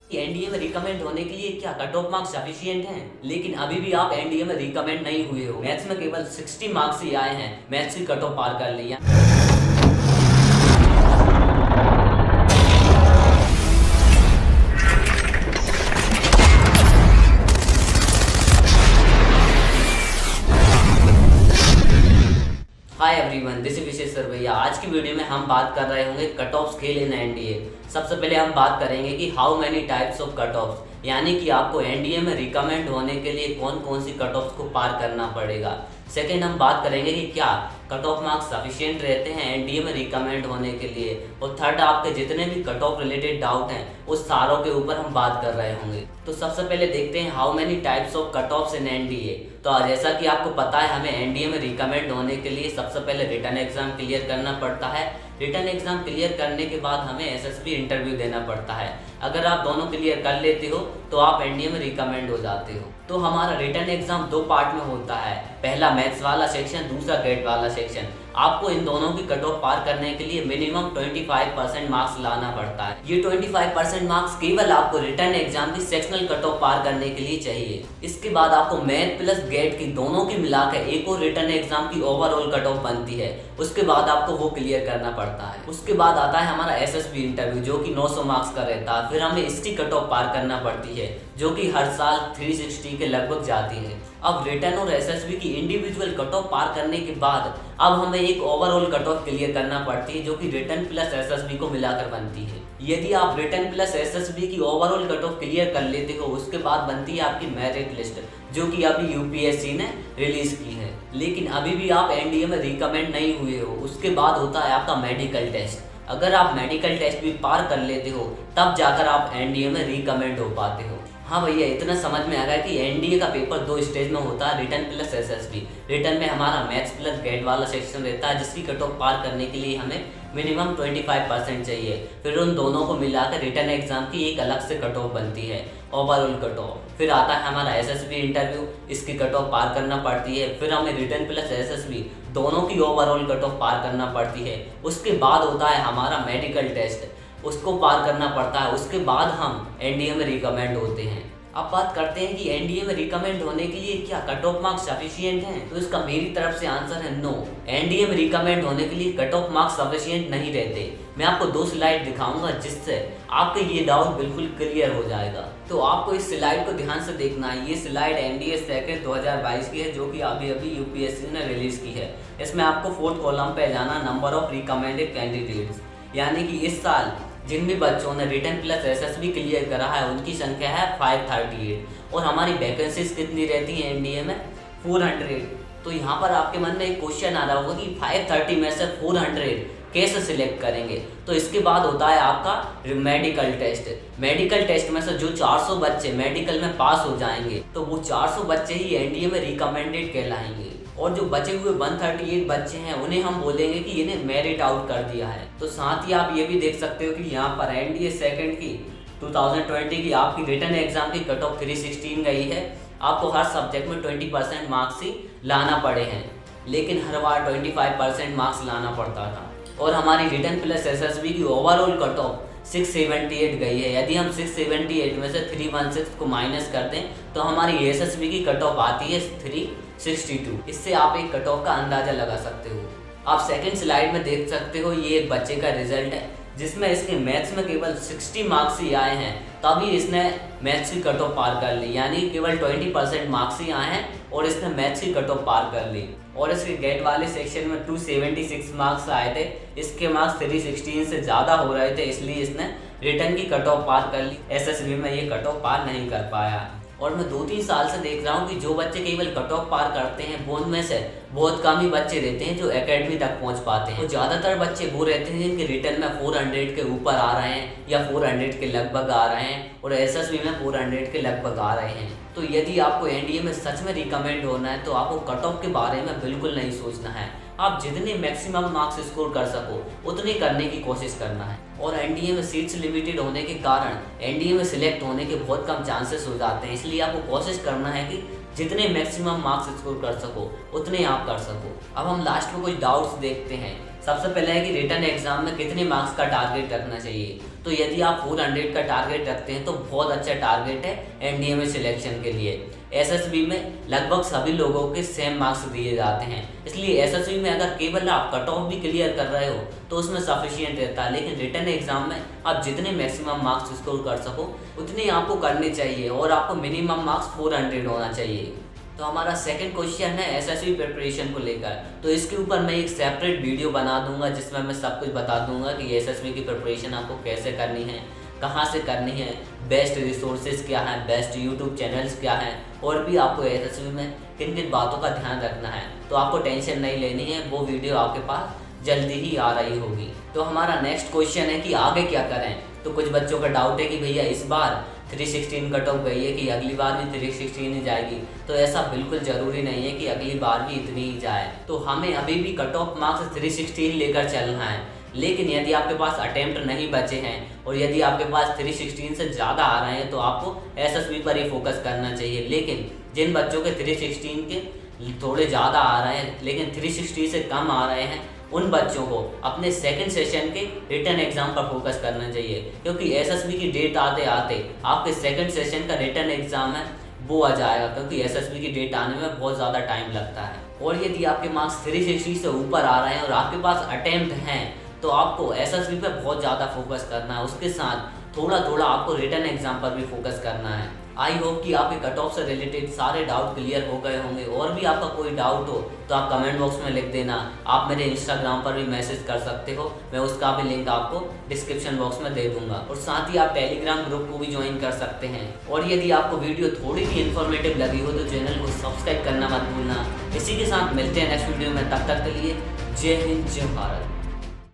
NDA में recommend होने के लिए क्या कट ऑफ मार्क्स सफिशिएंट हैं? लेकिन अभी भी आप एनडीए में रिकमेंड नहीं हुए हो। मैथ्स में केवल 60 मार्क्स ही आए हैं, मैथ्स की कट ऑफ पार कर लिया। Hi everyone, this is Vishesh sir भैया। आज की वीडियो में हम बात कर रहे होंगे cut off scale in NDA. सबसे पहले हम बात करेंगे कि how many types of cut offs, यानी कि आपको एनडीए में रिकमेंड होने के लिए कौन कौन सी कट ऑफ्स को पार करना पड़ेगा। सेकेंड, हम बात करेंगे कि क्या कट ऑफ मार्क्स सफिशिएंट रहते हैं एनडीए में रिकमेंड होने के लिए। और थर्ड, आपके जितने भी कट ऑफ रिलेटेड डाउट हैं उस सारों के ऊपर हम बात कर रहे होंगे। तो सबसे पहले देखते हैं how many types of cut offs in NDA. तो जैसा कि आपको पता है, हमें एनडीए में रिकमेंड होने के लिए सबसे पहले रिटन एग्जाम क्लियर करना पड़ता है। रिटन एग्जाम क्लियर करने के बाद हमें एसएसबी इंटरव्यू देना पड़ता है। अगर आप दोनों क्लियर कर लेते हो तो आप एनडीए में रिकमेंड हो जाते हो। तो हमारा रिटन एग्जाम दो पार्ट में होता है, पहला मैथ्स वाला सेक्शन, दूसरा गेट वाला सेक्शन। आपको इन दोनों की कट ऑफ पार करने के लिए मिनिमम 25% मार्क्स लाना पड़ता है। ये 25% मार्क्स केवल आपको रिटन एग्जाम की सेक्शनल कट ऑफ पार करने के लिए चाहिए। इसके बाद आपको मैथ प्लस गेट की दोनों की मिलाकर एक और रिटन एग्जाम की ओवरऑल कट ऑफ बनती है। उसके बाद आपको वो क्लियर करना पड़ता है। उसके बाद आता है हमारा एसएसबी इंटरव्यू, जो कि 900 मार्क्स का रहता है। फिर हमें इसकी कट ऑफ पार करना पड़ती है, जो कि हर साल 360 के लगभग जाती है। अब रिटन और एसएसबी की इंडिविजुअल कट ऑफ पार करने के बाद अब हमें एक ओवरऑल कट ऑफ क्लियर करना पड़ती है, जो कि रिटन प्लस एसएसबी को मिलाकर बनती है। यदि आप रिटन प्लस एसएसबी की ओवरऑल कट ऑफ क्लियर कर लेते हो, उसके बाद बनती है आपकी मेरिट लिस्ट, जो कि अभी यूपीएससी ने रिलीज की है। लेकिन अभी भी आप एनडीए में रिकमेंड नहीं हुए हो। उसके बाद होता है आपका मेडिकल टेस्ट। अगर आप मेडिकल टेस्ट भी पार कर लेते हो तब जाकर आप एनडीए में रिकमेंड हो पाते हो। हाँ भैया, इतना समझ में आ गया कि एनडीए का पेपर दो स्टेज में होता है, रिटन प्लस एसएसबी। रिटन में हमारा मैथ्स प्लस गेट वाला सेक्शन रहता है, जिसकी कट ऑफ पार करने के लिए हमें मिनिमम 25% चाहिए। फिर उन दोनों को मिलाकर रिटन एग्जाम की एक अलग से कट ऑफ बनती है, ओवरऑल कट ऑफ। फिर आता है हमारा एसएसबी इंटरव्यू, इसकी कट ऑफ पार करना पड़ती है। फिर हमें रिटन प्लस एसएसबी दोनों की ओवरऑल कट ऑफ पार करना पड़ती है। उसके बाद होता है हमारा मेडिकल टेस्ट, उसको पार करना पड़ता है। उसके बाद हम एनडीए में रिकमेंड होते हैं। अब बात करते हैं कि एनडीए में रिकमेंड होने के लिए क्या कट ऑफ मार्क्स सफिशिएंट हैं? तो इसका मेरी तरफ से आंसर है नो। एनडीए में रिकमेंड होने के लिए कट ऑफ मार्क्स सफिशिएंट नहीं रहते। मैं आपको दो स्लाइड दिखाऊंगा जिससे आपके ये डाउट बिल्कुल क्लियर हो जाएगा। तो आपको इस स्लाइड को ध्यान से देखना है। ये स्लाइड एनडीए सेकेंड 2022 की है, जो कि अभी यूपीएससी ने रिलीज की है। इसमें आपको फोर्थ कॉलम पे जाना, नंबर ऑफ रिकमेंडेड कैंडिडेट्स, यानी कि इस साल जिन भी बच्चों ने रिटन प्लस एसएसबी क्लियर करा है उनकी संख्या है 538। और हमारी वैकेंसीज कितनी रहती है एनडीए में? 400। तो यहाँ पर आपके मन में एक क्वेश्चन आ रहा होगा कि 530 में से 400 कैसे सिलेक्ट करेंगे? तो इसके बाद होता है आपका मेडिकल टेस्ट। मेडिकल टेस्ट में से जो 400 बच्चे मेडिकल में पास हो जाएंगे तो वो 400 बच्चे ही एनडीए में रिकमेंडेड कहलाएंगे। और जो बचे हुए 138 बच्चे हैं उन्हें हम बोलेंगे कि इन्हें मेरिट आउट कर दिया है। तो साथ ही आप ये भी देख सकते हो कि यहाँ पर एनडीए सेकंड की 2020 की आपकी रिटन एग्जाम की कट ऑफ 316 गई है। आपको हर सब्जेक्ट में 20% मार्क्स ही लाना पड़े हैं, लेकिन हर बार 25% मार्क्स लाना पड़ता था। और हमारी रिटन प्लस एसएसबी की ओवरऑल कट ऑफ 678 गई है। यदि हम 678 में से 316 को माइनस कर दें तो हमारी एसएसबी की कट ऑफ आती है 362। इससे आप एक कट ऑफ का अंदाजा लगा सकते हो। आप सेकंड स्लाइड में देख सकते हो, ये एक बच्चे का रिजल्ट है जिसमें इसके मैथ्स में केवल 60 मार्क्स ही आए हैं, तभी इसने मैथ्स की कट ऑफ पार कर ली। यानी केवल 20% मार्क्स ही आए हैं और इसने मैथ्स की कट ऑफ पार कर ली। और इसके गेट वाले सेक्शन में 276 मार्क्स आए थे, इसके मार्क्स 316 से ज़्यादा हो रहे थे, इसलिए इसने रिटन की कट ऑफ पार कर ली। एसएसबी में ये कट ऑफ पार नहीं कर पाया। और मैं 2-3 साल से देख रहा हूँ कि जो बच्चे केवल कट ऑफ पार करते हैं वो उनमें से बहुत कम ही बच्चे रहते हैं जो एकेडमी तक पहुँच पाते हैं। तो ज़्यादातर बच्चे वो रहते हैं जिनके रिटन में 400 के ऊपर आ रहे हैं या 400 के लगभग आ रहे हैं, और एसएसबी में 400 के लगभग आ रहे हैं। तो यदि आपको एनडीए में सच में रिकमेंड होना है तो आपको कट ऑफ के बारे में बिल्कुल नहीं सोचना है। आप जितने मैक्सिमम मार्क्स स्कोर कर सको उतने करने की कोशिश करना है। और एनडीए में सीट्स लिमिटेड होने के कारण एनडीए में सिलेक्ट होने के बहुत कम चांसेस हो जाते हैं, इसलिए आपको कोशिश करना है कि जितने मैक्सिमम मार्क्स स्कोर कर सको उतने आप कर सको। अब हम लास्ट में कुछ डाउट्स देखते हैं। सबसे पहले है कि रिटन एग्जाम में कितने मार्क्स का टारगेट रखना चाहिए। तो यदि आप 400 का टारगेट रखते हैं तो बहुत अच्छा टारगेट है एनडीए में सिलेक्शन के लिए। एसएसबी में लगभग सभी लोगों के सेम मार्क्स दिए जाते हैं, इसलिए एसएसबी में अगर केवल आप कट ऑफ भी क्लियर कर रहे हो तो उसमें सफिशिएंट रहता है। लेकिन रिटन एग्जाम में आप जितने मैक्सिमम मार्क्स स्कोर कर सको उतने आपको करने चाहिए और आपको मिनिमम मार्क्स 400 होना चाहिए। तो हमारा सेकंड क्वेश्चन है एसएसबी प्रिपरेशन को लेकर। तो इसके ऊपर मैं एक सेपरेट वीडियो बना दूंगा जिसमें मैं सब कुछ बता दूंगा कि एसएसबी की प्रिपरेशन आपको कैसे करनी है, कहाँ से करनी है, बेस्ट रिसोर्सेज क्या हैं, बेस्ट यूट्यूब चैनल्स क्या हैं, और भी आपको एसएसबी में किन किन बातों का ध्यान रखना है। तो आपको टेंशन नहीं लेनी है, वो वीडियो आपके पास जल्दी ही आ रही होगी। तो हमारा नेक्स्ट क्वेश्चन है कि आगे क्या करें। तो कुछ बच्चों का डाउट है कि भैया इस बार 316 कट ऑफ गई है कि अगली बार भी 316 ही जाएगी। तो ऐसा बिल्कुल ज़रूरी नहीं है कि अगली बार भी इतनी ही जाए। तो हमें अभी भी कट ऑफ मार्क्स 316 लेकर चलना है। लेकिन यदि आपके पास अटेम्प्ट नहीं बचे हैं और यदि आपके पास 316 से ज़्यादा आ रहे हैं तो आपको एसएसबी पर ही फोकस करना चाहिए। लेकिन जिन बच्चों के 316 के थोड़े ज़्यादा आ रहे हैं लेकिन 360 से कम आ रहे हैं, उन बच्चों को अपने सेकंड सेशन के रिटन एग्जाम पर फोकस करना चाहिए, क्योंकि एसएसबी की डेट आते आते आपके सेकंड सेशन का रिटन एग्जाम है वो आ जाएगा, क्योंकि एसएसबी की डेट आने में बहुत ज़्यादा टाइम लगता है। और यदि आपके मार्क्स 360 से ऊपर आ रहे हैं और आपके पास अटेम्प्ट हैं तो आपको एसएसबी पर बहुत ज़्यादा फोकस करना है, उसके साथ थोड़ा थोड़ा आपको रिटन एग्जाम पर भी फोकस करना है। आई होप कि आपके कट ऑफ से रिलेटेड सारे डाउट क्लियर हो गए होंगे। और भी आपका कोई डाउट हो तो आप कमेंट बॉक्स में लिख देना। आप मेरे इंस्टाग्राम पर भी मैसेज कर सकते हो, मैं उसका भी लिंक आपको डिस्क्रिप्शन बॉक्स में दे दूंगा। और साथ ही आप टेलीग्राम ग्रुप को भी ज्वाइन कर सकते हैं। और यदि आपको वीडियो थोड़ी भी इन्फॉर्मेटिव लगी हो तो चैनल को सब्सक्राइब करना मत भूलना। इसी के साथ मिलते हैं नेक्स्ट वीडियो में, तब तक के लिए जय हिंद जय भारत।